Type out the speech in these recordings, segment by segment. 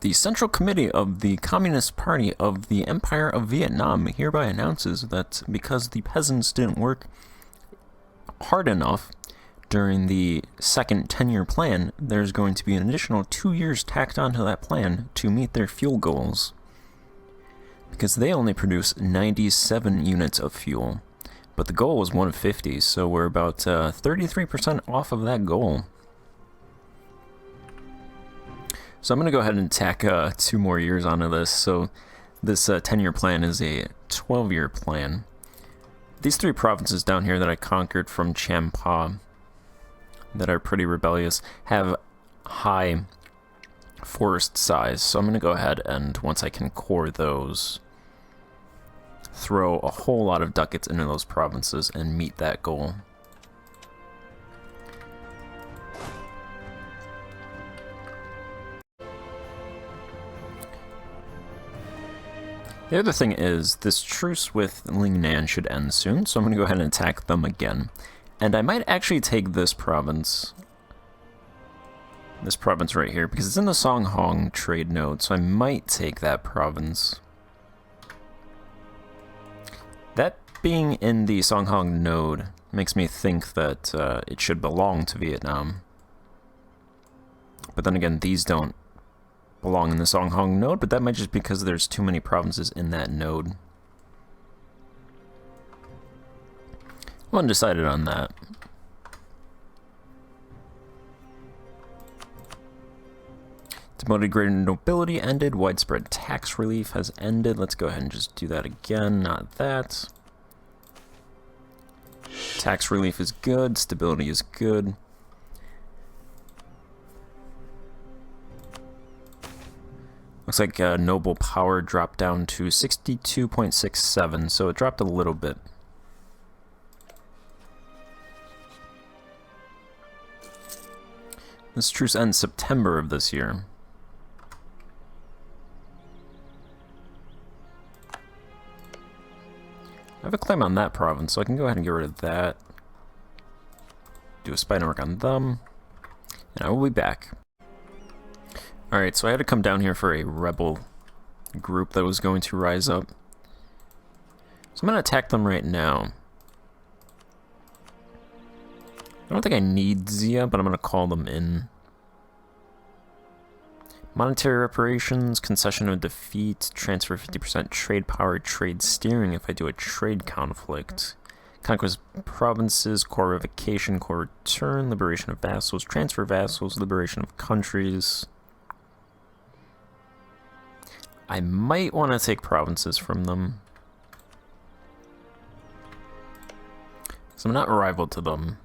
The Central Committee of the Communist Party of the Empire of Vietnam hereby announces that because the peasants didn't work hard enough during the second 10-year plan, there's going to be an additional 2 years tacked onto that plan to meet their fuel goals. Because they only produce 97 units of fuel, but the goal was 150, so we're about 33% off of that goal. So I'm going to go ahead and tack 2 more years onto this. So this 10-year plan is a 12-year plan. These 3 provinces down here that I conquered from Champa that are pretty rebellious have high forest size. So I'm going to go ahead and, once I can core those, throw a whole lot of ducats into those provinces and meet that goal. The other thing is, this truce with Lingnan should end soon, so I'm going to go ahead and attack them again. And I might actually take this province right here, because it's in the Songhong trade node, so I might take that province. That being in the Songhong node makes me think that it should belong to Vietnam. But then again, these don't belong in the Songhong node, but that might just be because there's too many provinces in that node. I'm undecided on that. Demoted greater nobility ended. Widespread tax relief has ended. Let's go ahead and just do that again. Not that. Tax relief is good. Stability is good. Looks like noble power dropped down to 62.67, so it dropped a little bit. This truce ends September of this year. I have a claim on that province, so I can go ahead and get rid of that. Do a spy network on them, and I will be back. Alright, so I had to come down here for a rebel group that was going to rise up. So I'm going to attack them right now. I don't think I need Zia, but I'm going to call them in. Monetary reparations, concession of defeat, transfer 50% trade power, trade steering if I do a trade conflict. Conquest provinces, core revocation, core return, liberation of vassals, transfer vassals, liberation of countries. I might want to take provinces from them. So I'm not a rival to them.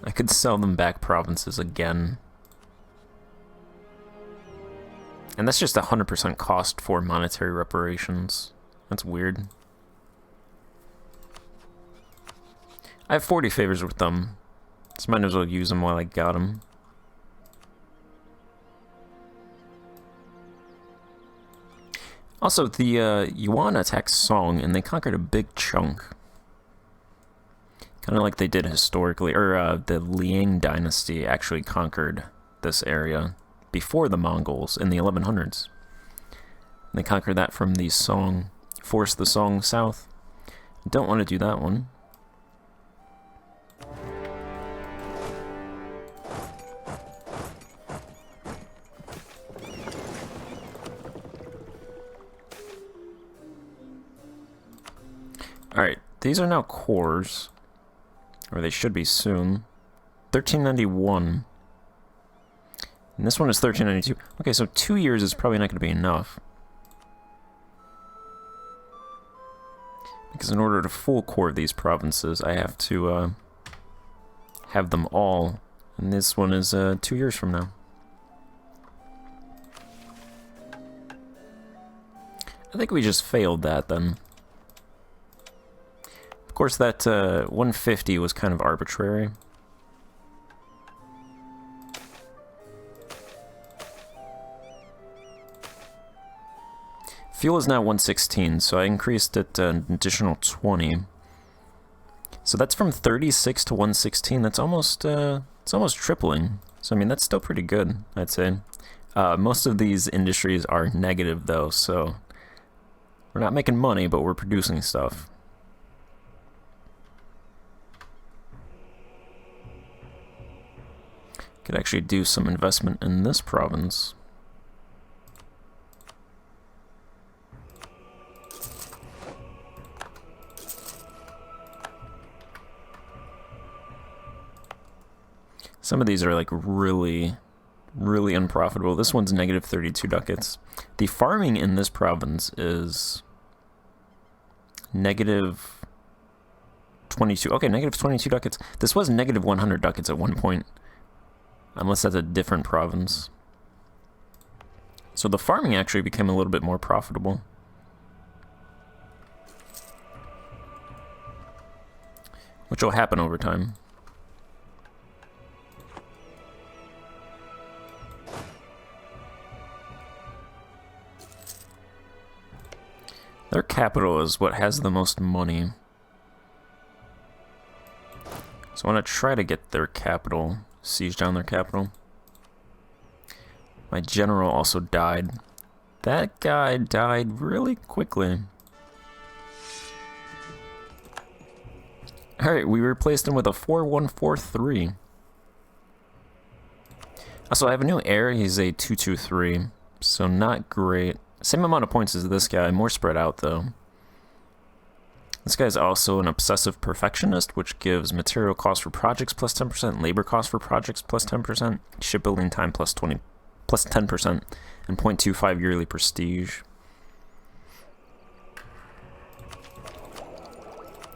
I could sell them back provinces again. And that's just 100% cost for monetary reparations. That's weird. I have 40 favors with them, so might as well use them while I got them. Also, the Yuan attacked Song, and they conquered a big chunk. Kind of like they did historically, or the Liang dynasty actually conquered this area before the Mongols in the 1100s. And they conquered that from the Song, forced the Song south. Don't want to do that one. Alright, these are now cores, or they should be soon. 1391. And this one is 1392. Okay, so 2 years is probably not going to be enough. Because in order to full core these provinces, I have to have them all. And this one is 2 years from now. I think we just failed that then. Of course, that 150 was kind of arbitrary. Fuel is now 116, so I increased it an additional 20. So that's from 36 to 116. That's almost it's almost tripling. So, I mean, that's still pretty good, I'd say. Most of these industries are negative, though, so we're not making money, but we're producing stuff. Could actually do some investment in this province. Some of these are like really unprofitable. This one's negative 32 ducats. The farming in this province is negative 22. Okay, negative 22 ducats. This was negative 100 ducats at one point. Unless that's a different province. So the farming actually became a little bit more profitable. Which will happen over time. Their capital is what has the most money. So I want to try to get their capital, siege down their capital. My general also died. That guy died really quickly. Alright, we replaced him with a 4143. Also, I have a new heir. He's a 223, so not great. Same amount of points as this guy, more spread out though. This guy's also an obsessive perfectionist, which gives material cost for projects plus 10%, labor cost for projects plus 10%, shipbuilding time plus 10%, and 0.25 yearly prestige.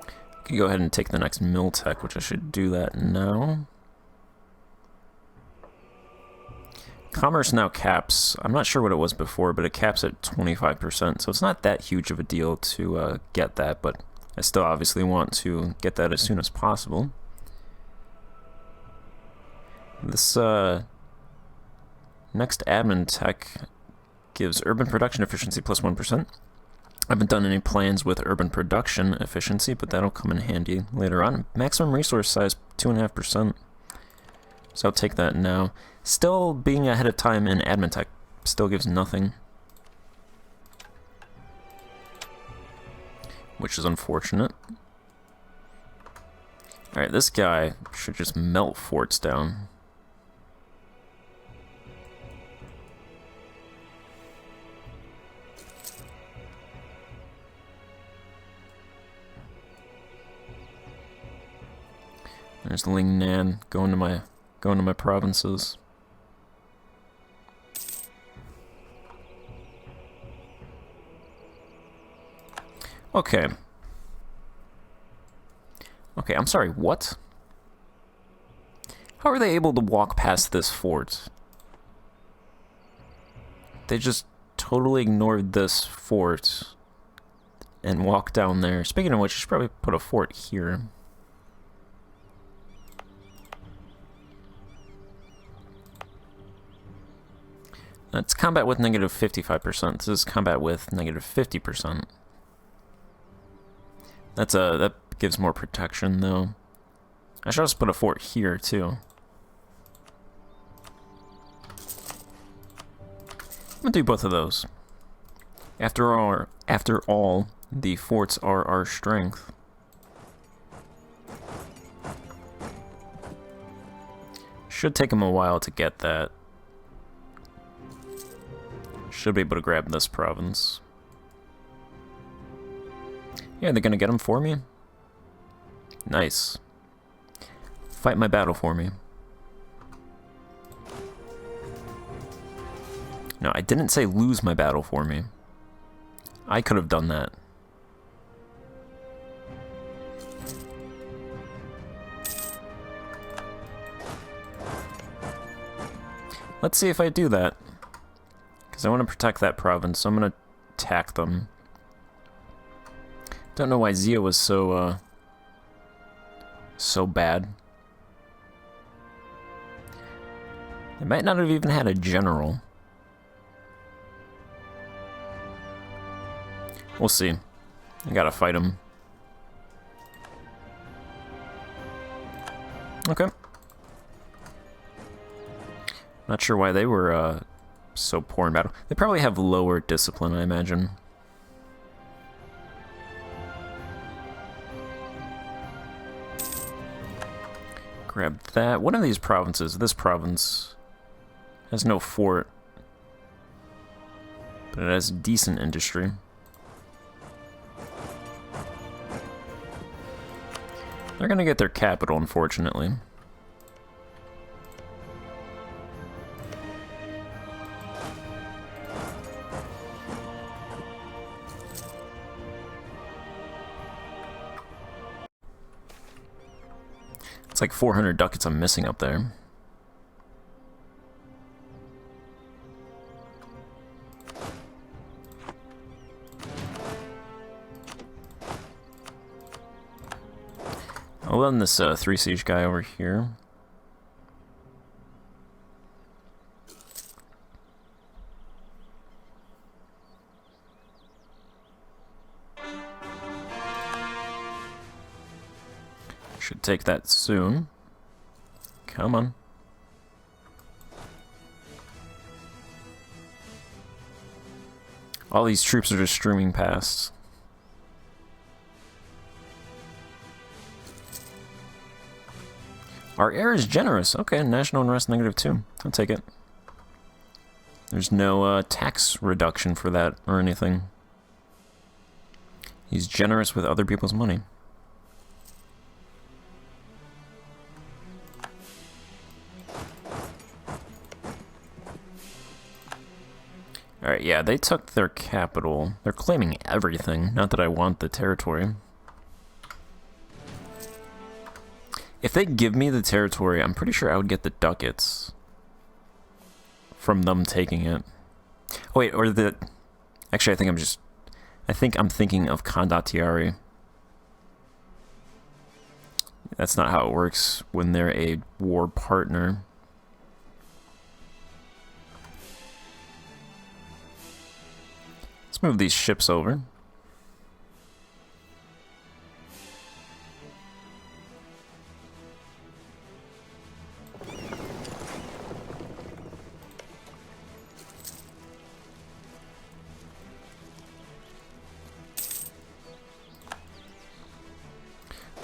I can go ahead and take the next mill tech, which I should do that now. Commerce now caps. I'm not sure what it was before, but it caps at 25%, so it's not that huge of a deal to get that, but I still obviously want to get that as soon as possible. This next admin tech gives urban production efficiency plus 1%. I haven't done any plans with urban production efficiency, but that'll come in handy later on. Maximum resource size 2.5%. So I'll take that now. Still being ahead of time in admin tech still gives nothing, which is unfortunate. Alright, this guy should just melt forts down. There's Lingnan going to my provinces. Okay. Okay, I'm sorry, what? How are they able to walk past this fort? They just totally ignored this fort and walked down there. Speaking of which, I should probably put a fort here. That's combat with negative 55%. This is combat with negative 50%. That gives more protection, though. I should also put a fort here, too. I'm gonna do both of those. After all, the forts are our strength. Should take them a while to get that. Should be able to grab this province. Yeah, they're gonna get them for me? Nice. Fight my battle for me. No, I didn't say lose my battle for me. I could have done that. Let's see if I do that. Because I want to protect that province, so I'm going to attack them. Don't know why Zia was so bad. They might not have even had a general. We'll see. I gotta fight him. Not sure why they were so poor in battle. They probably have lower discipline, I imagine. Grab that. One of these provinces, this province, has no fort, but it has decent industry. They're gonna get their capital, unfortunately. It's like 400 ducats I'm missing up there. I'll run this 3 siege guy over here. Should take that soon. Come on. All these troops are just streaming past. Our heir is generous. Okay, national unrest -2. I'll take it. There's no tax reduction for that or anything. He's generous with other people's money. Alright, yeah, they took their capital. They're claiming everything. Not that I want the territory. If they give me the territory, I'm pretty sure I would get the ducats from them taking it. Oh wait, or the... Actually, I think I'm thinking of condottieri. That's not how it works when they're a war partner. Let's move these ships over.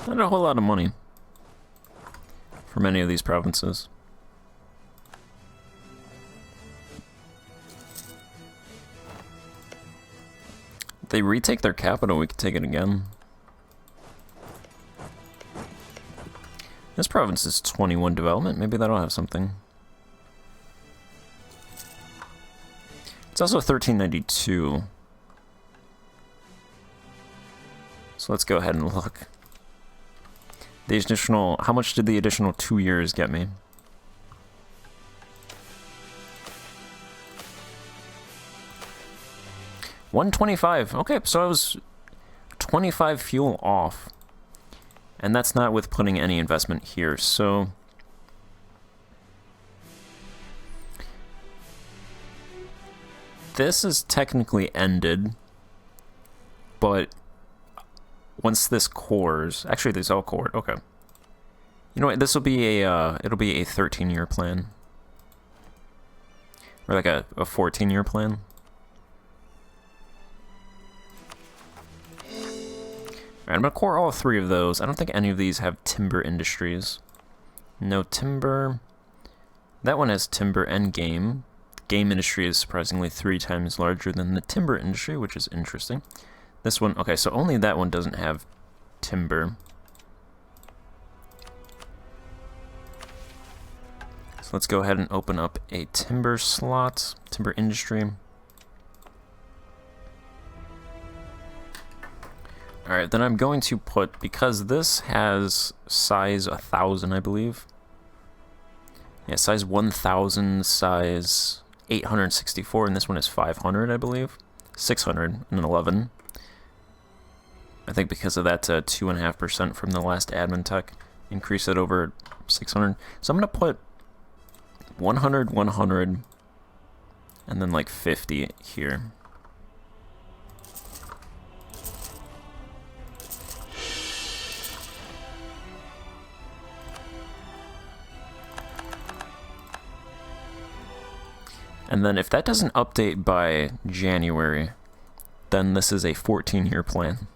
Not a whole lot of money from any of these provinces. If they retake their capital, we could take it again. This province is 21 development. Maybe that'll have something. It's also 1392. So let's go ahead and look. The additional, how much did the additional 2 years get me? $125. Okay, so I was 25 fuel off. And that's not with putting any investment here, so... This is technically ended, but once this cores, actually these all cored, okay. You know what, this will be a, it'll be a 13-year plan. Or like a 14-year plan. Alright, I'm gonna core all 3 of those. I don't think any of these have timber industries. No timber. That one has timber and game. Game industry is surprisingly 3 times larger than the timber industry, which is interesting. This one, okay, so only that one doesn't have timber. So let's go ahead and open up a timber slot, timber industry. Alright, then I'm going to put, because this has size 1,000, I believe. Yeah, size 1,000, size 864, and this one is 500, I believe. 611. I think because of that 2.5% from the last admin tech, increase it over 600. So I'm going to put 100, 100, and then like 50 here. And then if that doesn't update by January, then this is a 14-year plan.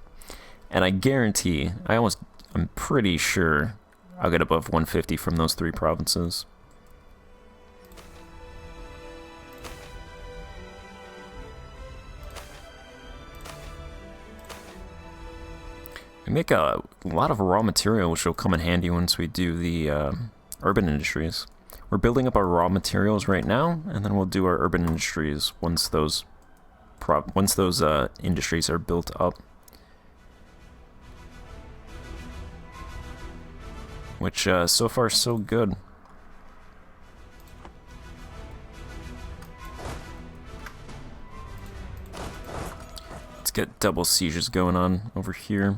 And I guarantee, I'm pretty sure I'll get above 150 from those 3 provinces. We make a lot of raw material, which will come in handy once we do the urban industries. We're building up our raw materials right now, and then we'll do our urban industries once those industries are built up. Which, so far, so good. Let's get double sieges going on over here.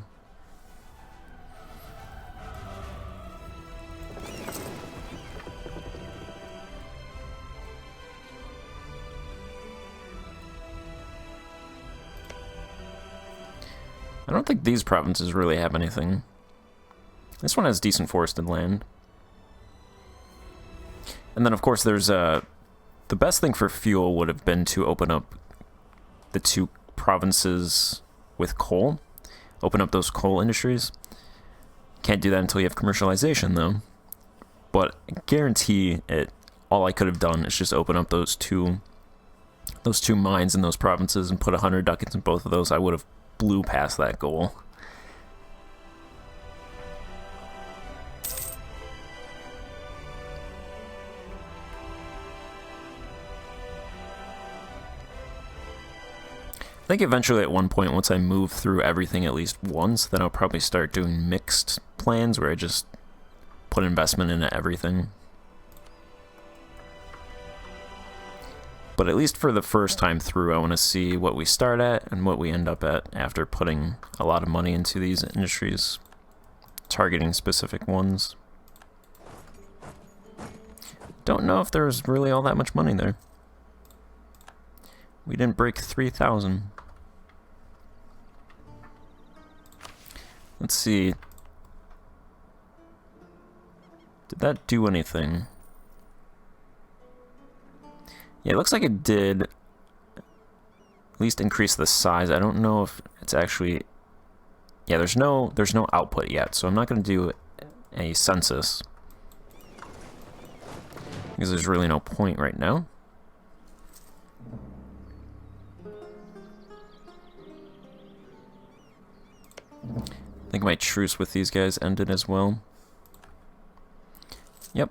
I don't think these provinces really have anything. This one has decent forested land. And then, of course, there's the best thing for fuel would have been to open up the 2 provinces with coal. Open up those coal industries. Can't do that until you have commercialization, though. But I guarantee all I could have done is just open up those two mines in those provinces and put 100 ducats in both of those. I would have blew past that goal. I think eventually at one point, once I move through everything at least once, then I'll probably start doing mixed plans where I just put investment into everything. But at least for the first time through, I want to see what we start at and what we end up at after putting a lot of money into these industries, targeting specific ones. Don't know if there's really all that much money there. We didn't break 3,000. Let's see. Did that do anything? Yeah, it looks like it did at least increase the size. I don't know if it's actually... Yeah, there's no output yet, so I'm not going to do a census. Because there's really no point right now. I think my truce with these guys ended as well. Yep.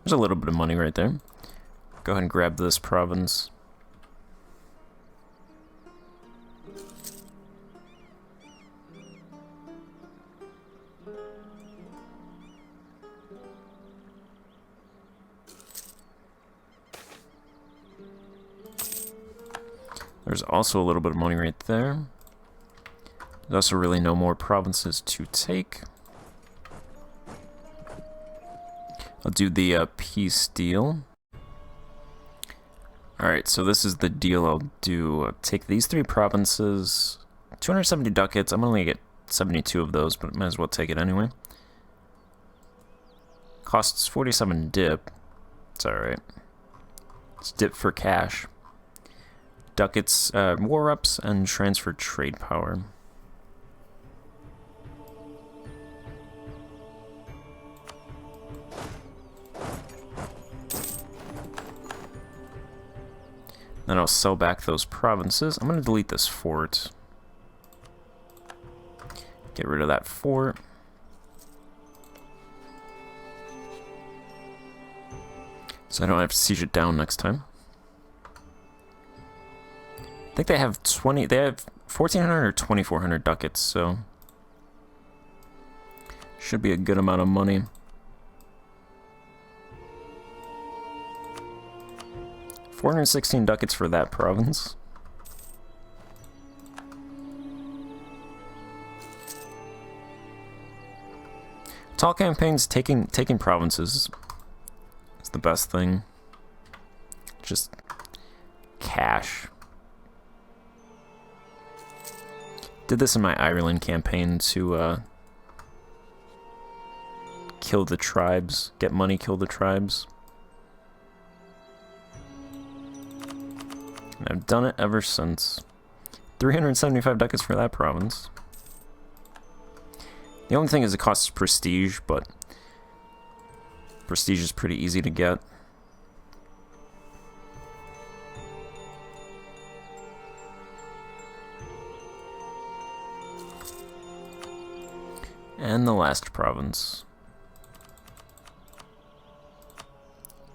There's a little bit of money right there. Go ahead and grab this province. There's also a little bit of money right there. There's also really no more provinces to take. I'll do the peace deal. Alright, so this is the deal I'll do. I'll take these 3 provinces, 270 ducats. I'm only going to get 72 of those, but might as well take it anyway. Costs 47 dip. It's alright. It's dip for cash. Ducats, war ups, and transfer trade power. Then I'll sell back those provinces. I'm going to delete this fort. Get rid of that fort. So I don't have to siege it down next time. I think they have 1,400 or 2,400 ducats, so should be a good amount of money. $416 ducats for that province. Tall campaigns, taking provinces is the best thing. Just cash. Did this in my Ireland campaign to kill the tribes, get money, kill the tribes. And I've done it ever since. 375 ducats for that province. The only thing is it costs prestige, but prestige is pretty easy to get. And the last province.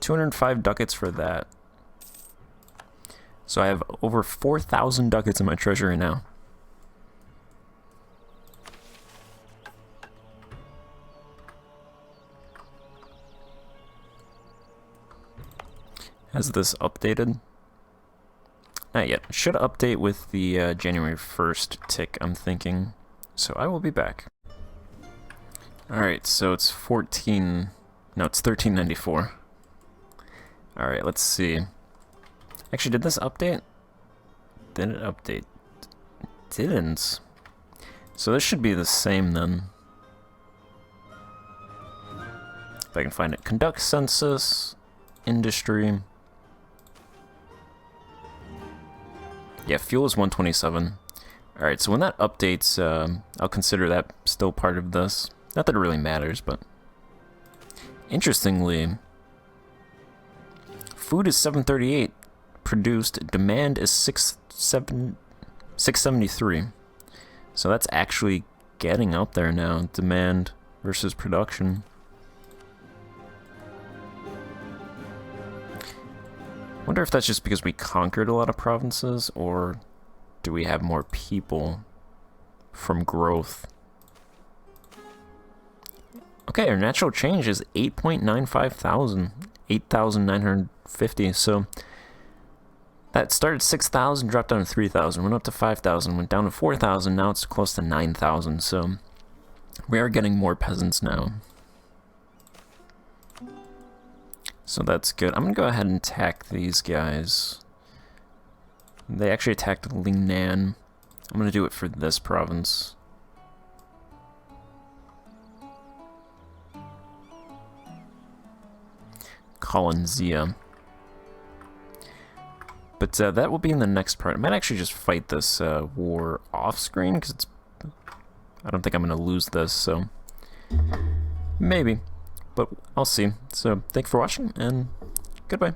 205 ducats for that. So I have over 4,000 ducats in my treasury now. Has this updated? Not yet. Should update with the January 1st tick, I'm thinking. So I will be back. Alright, so it's 1394. Alright, let's see. Actually, did this update? Did it update? Didn't. So this should be the same then. If I can find it. Conduct census, industry. Yeah, fuel is 127. Alright, so when that updates, I'll consider that still part of this. Not that it really matters, but... Interestingly, food is 738 produced, demand is 673. So that's actually getting up there now, demand versus production. Wonder if that's just because we conquered a lot of provinces, or do we have more people from growth? Okay, our natural change is 8.95 thousand, 8,950, so that started 6,000, dropped down to 3,000, went up to 5,000, went down to 4,000, now it's close to 9,000, so we are getting more peasants now. So that's good. I'm going to go ahead and attack these guys. They actually attacked Lingnan. I'm going to do it for this province. Colonzia. But that will be in the next part. I might actually just fight this war off screen, because it's... I don't think I'm going to lose this, so... Maybe. But I'll see. So, thanks for watching, and goodbye.